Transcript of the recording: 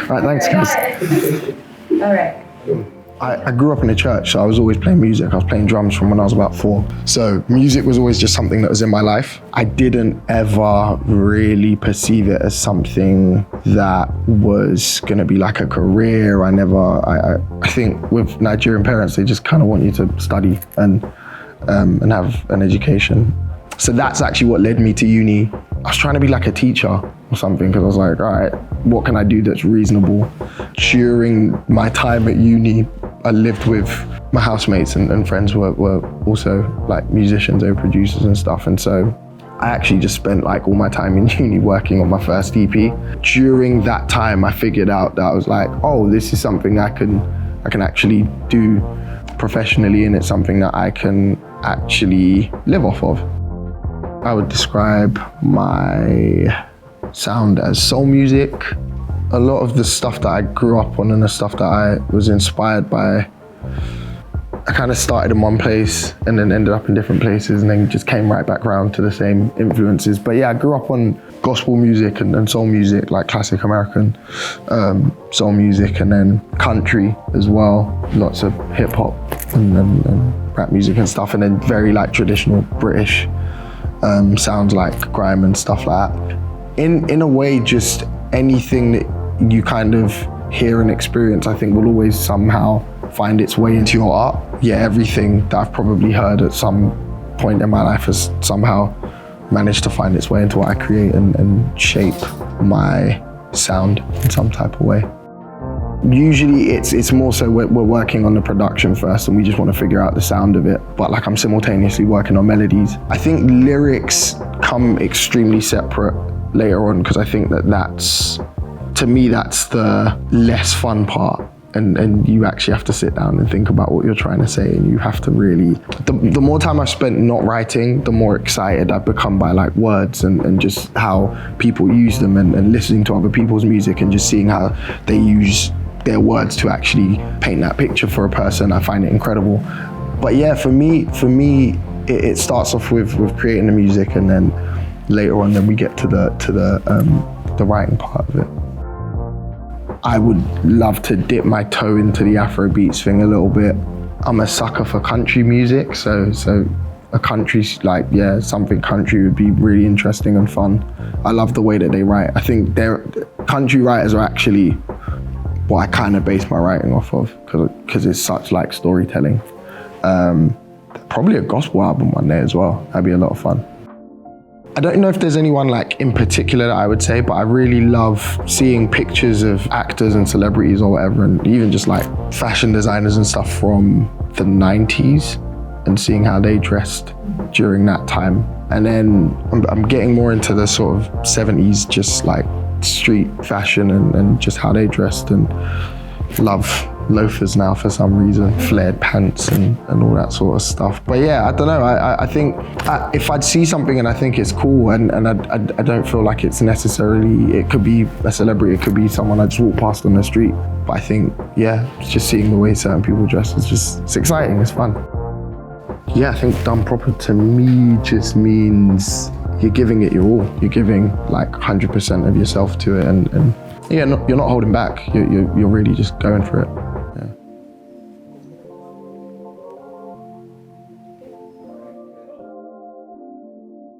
Right, thanks guys. All right. I grew up in a church, so I was always playing music. I was playing drums from when I was about 4. So music was always just something that was in my life. I didn't ever really perceive it as something that was gonna be like a career. I think with Nigerian parents, they just kind of want you to study and have an education. So that's actually what led me to uni. I was trying to be like a teacher or something, because I was like, all right, what can I do that's reasonable? During my time at uni, I lived with my housemates and friends who were also like musicians, they were producers and stuff. And so I actually just spent like all my time in uni working on my first EP. During that time, I figured out that I was like, oh, this is something I can actually do professionally, and it's something that I can actually live off of. I would describe my sound as soul music. A lot of the stuff that I grew up on and the stuff that I was inspired by, I kind of started in one place and then ended up in different places, and then just came right back around to the same influences. But yeah, I grew up on gospel music and soul music, like classic American soul music, and then country as well. Lots of hip hop and rap music and stuff, and then very like traditional British sounds like grime and stuff like that. In a way, just anything that you kind of hear and experience, I think will always somehow find its way into your art. Yeah, everything that I've probably heard at some point in my life has somehow managed to find its way into what I create and shape my sound in some type of way. Usually it's more so we're working on the production first and we just want to figure out the sound of it, but like I'm simultaneously working on melodies. I think lyrics come extremely separate later on, because I think that's, to me, that's the less fun part. And you actually have to sit down and think about what you're trying to say, and you have to really, the more time I've spent not writing, the more excited I've become by like words and just how people use them, and listening to other people's music and just seeing how they use their words to actually paint that picture for a person. I find it incredible. But yeah, for me, it starts off with creating the music, and then later on, then we get to the writing part of it. I would love to dip my toe into the Afrobeats thing a little bit. I'm a sucker for country music, so a country, like, yeah, something country would be really interesting and fun. I love the way that they write. I think country writers are actually what I kind of base my writing off of, because it's such like storytelling. Probably a gospel album one day as well. That'd be a lot of fun. I don't know if there's anyone like in particular that I would say, but I really love seeing pictures of actors and celebrities or whatever, and even just like fashion designers and stuff from the 90s, and seeing how they dressed during that time. And then I'm getting more into the sort of 70s, just like street fashion and just how they dressed, and love loafers now for some reason, flared pants and all that sort of stuff. But yeah, I don't know, I think if I'd see something and I think it's cool, and I don't feel like it's necessarily, it could be a celebrity, it could be someone I just walk past on the street, but I think, yeah, just seeing the way certain people dress it's exciting, it's fun. Yeah, I think done proper to me just means you're giving it your all. You're giving like 100% of yourself to it, and yeah, you're not holding back. You're really just going for it.